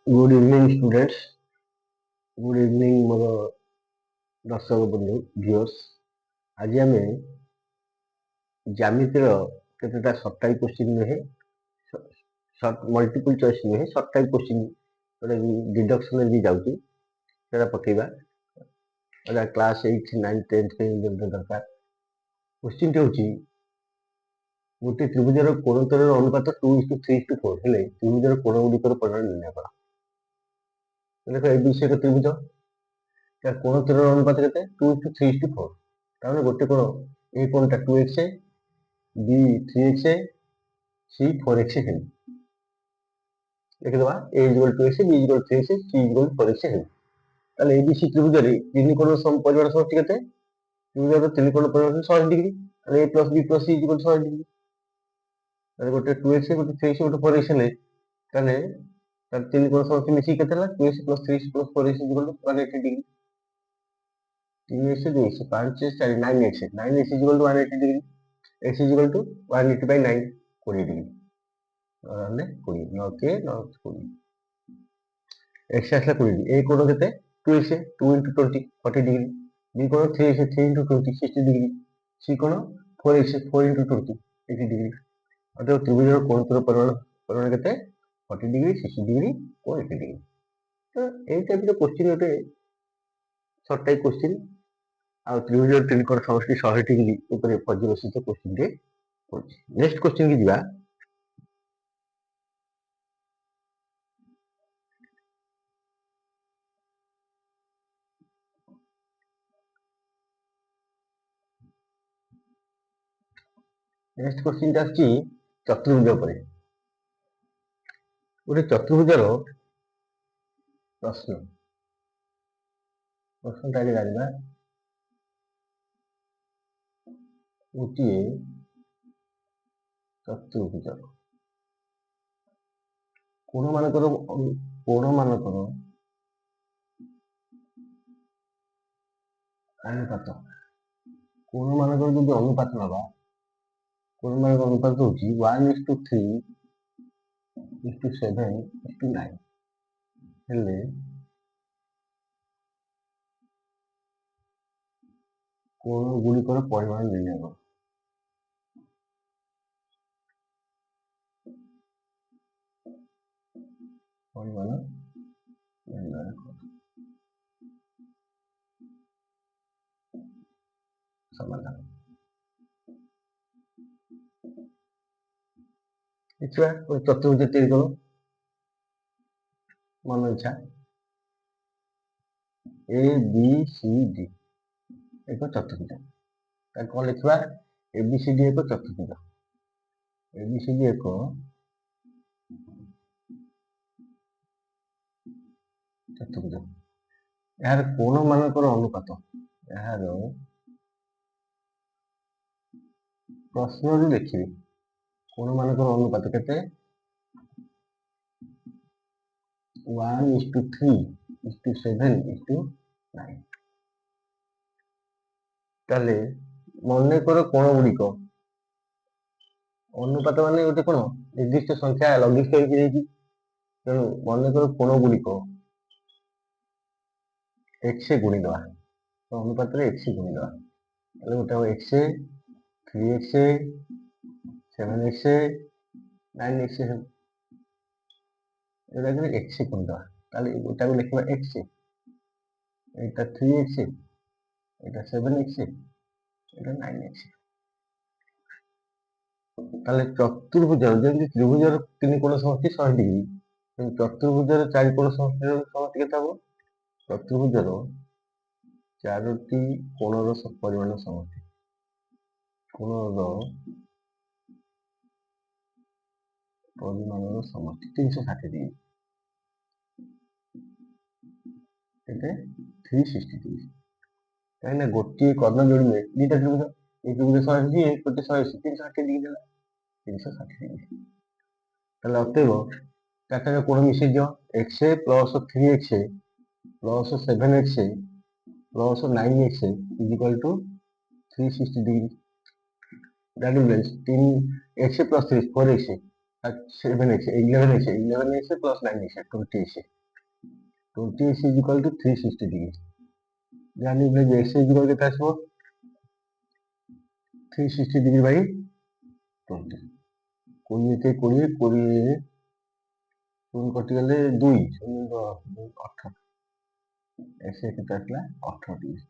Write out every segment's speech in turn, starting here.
Good evening students. Good evening मोर दर्शक बंधु व्यूअर्स। आज आम ज्यामितिर केतटा सर्ट टाइप क्वेश्चन नुहे, सर्ट मल्टीपल चॉइस नुहे, सर्ट टाइप क्वेश्चन डिडक्शन भी जाऊँगी पकेबा क्लास 8 9 10 दरकार। क्वेश्चन टी होची गोटे त्रिभुजर कोणतर अनुपात 2:3:4 हेले त्रिभुजर कोण गुड़िकर परिमाण निर्णय करा। देखो ए विषय त्रिभुज तार कोण अनुपात केते 2:3:4 ताने गोटे कोण ए कोणटा 2x B 3x C 4x है। देखिदबा a equal to x b equal to 3x c equal to 4x है। ताले एबीसी त्रिभुज रे तीन कोण परिमाण समष्टि केते त्रिभुजर तीन कोण परिमाण 100 डिग्री ताले a + b + c equal to 100 degree. ताले गोटे 2x गोटे 3x गोटे 4x ले ताले तार तीन कोण समष्टि मिसी केते ला 2x + 3x + 4x equal to 180 degree. 3x 2x 5x 4 9x 9x equal to 180 degree. x equal to 180 by 9 20 degree. और 20 9 के 9 20 x आसला 20 a कोण केते 2x 2 * 20 40 डिग्री। b कोण 3x 3 * 20 60 डिग्री। c कोण 4x 4 * 20 80 डिग्री। अतः त्रिभुजर कोणतर परिमाण केते 40 डिग्री 60 डिग्री और 80 डिग्री। तो ए टाइप रो क्वेश्चन होते सर्ट टाइप क्वेश्चन आ त्रिभुजर तीन कोण समष्टि 100 डिग्री ऊपर पर्यवसित क्वेश्चन रे होची। नेक्स्ट क्वेश्चन की दिबा। नेक्स्ट क्वेश्चन टा आछि चतुर्भुज पर। गोटे चतुर्भुजर प्रश्न प्रश्नटा जानिबा गोटे चतुर्भुजर कोण मानकर अनुपात कोण मानकर जो अनुपात नबा कोण मानकर अनुपात होची 1:3:7:9 हेले कोण गुड़िकर परिमाण निर्णय कर। परिमाण निर्णय कर समाधान देखिए चतुर्भुज तीन कोण मन इच्छा ए बी सी डी एक चतुर्भुज कौन लिखा ए बी सी डी एक चतुर्भुज ए बी सी डी एक चतुर्भुज यार कोण मानकर अनुपात यार प्रश्न देखिए कोण मानकर अनुपात केते 1:3:7:9 ताले मन कर कोण गुड़िक अनुपात माने गोटे कोण निर्दिष्ट संख्या लघिष्ठ होगी तेणु मन कर कोण गुड़िक x गुणी दवा तो अनुपात रे x गुणी दवा ताले गोटे x 3x 7x 9x एटा कि x गुणी दवा ताले गोटा को लिखबा x एटा 3x एटा 7x एटा 9x ताले चतुर्भुज जेमि त्रिभुजर तीन कोण समष्टि 100 डिग्री चतुर्भुजर चारि कोण समष्टि केते हबो चतुर्भुजर चारोटी कोणर परिमाण समष्टि कोणर परिमाण समष्टि 360 डिग्री एटे 360 डिग्री कहीं गोटे कर्ण जोड़े दुटा त्रिभुज ये त्रिभुज 100 डिग्री गोटे 180 360 डिग्री देला 360 डिग्री ताले अतएव चारटा कोण मिसै दियो x + 3x + 7x + 9x is equal to 360 degree. That means 3x + 3 4x 7x 11x 11x plus 9x 20x 20x is equal to 360 degree. জানি যে x is equal কেতে আসবো 360 ডিগ্রি বাই 20। 20 গুণ করতে গেলে 2 18 x এর ক্ষেত্রে আসলে 18 ডিগ্রি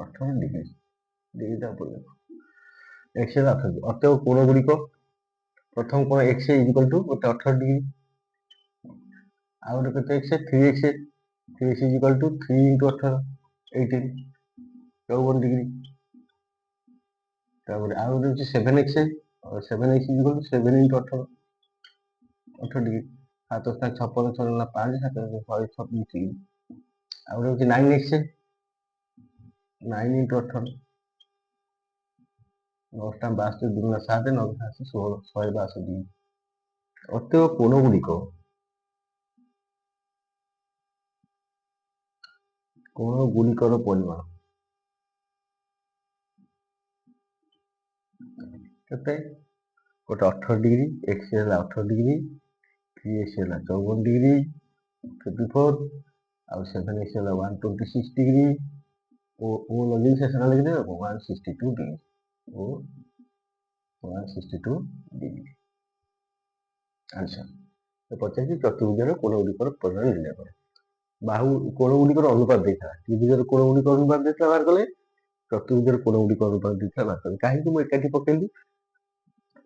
18 ডিগ্রি ডিগ্রিটা পড়ে যাবে x এর 18 ডিগ্রি। অতএব কোণগুলিক প্রথম কোণ x is equal to 18 degree, আর ওটা কত x এর 3x এর 3x is equal to 3 into 18 18 54 degree. তারপরে আর ওটা হচ্ছে 7x এর 7x is equal to 7 into 18 18 degree. 7 × 56 6 না 5 7 6 26 ডিগ্রি। আর ওটা হচ্ছে 9x এর 9 into 18 9টা 72 দুগুণা 7 9 আছে 16 6 62 ডিগ্রি। অতএব কোণগুলিকর পরিমাণ କେତେ ଗୋଟେ 18 ডিগ্রি x ହେଲା 18 ডিগ্রি 3x ହେଲା 54 ডিগ্রি 54 ଆଉ 7x ହେଲା 126 ডিগ্রি ଓ ଲଗେଇ ଶେଷରେ ଲେଖିଦେବେ 162 ডিଗ୍রি ଓ 162 ডিগ্রি। ଆନ୍ସର ପଚାରିଛି ଚତୁର୍ଭୁଜର କୋଣଗୁଡ଼ିକର ପରିମାଣ ନିର୍ଣ୍ଣୟ କର। ବାହୁ କୋଣଗୁଡ଼ିକର ଅନୁପାତ ଦେଇଥିଲା, ତ୍ରିଭୁଜର କୋଣଗୁଡ଼ିକର ଅନୁପାତ ଦେଇଥିଲା ବାହାର କଲେ, ଚତୁର୍ଭୁଜର କୋଣଗୁଡ଼ିକର ଅନୁପାତ ଦେଇଥିଲା ବାହାର କଲେ। କାହିଁକି ମୁଁ ଏକାଠି ପକେଇଲି?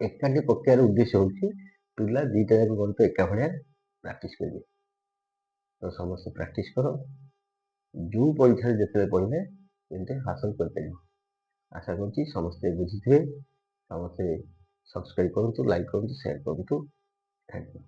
ଏକାଠି ପକେଇବାର ଉଦ୍ଦେଶ୍ୟ ହଉଛି ପିଲା ଦିଟା ଯାକ ଗଣିତ ଏକା ଭଳିଆ ପ୍ରାକ୍ଟିସ କରିବେ। ତ ସମସ୍ତେ ପ୍ରାକ୍ଟିସ କର, ଯୋଉ ପରୀକ୍ଷାରେ ଯେତେବେଳେ ପଢିଲେ ଏମିତି ହାସଲ କରିପାରିବ। ଆଶା କରୁଛି ସମସ୍ତେ ବୁଝିଥିବେ। ସମସ୍ତେ ସବସ୍କ୍ରାଇବ କରନ୍ତୁ, ଲାଇକ୍ କରନ୍ତୁ, ସେୟାର କରନ୍ତୁ। Thank you.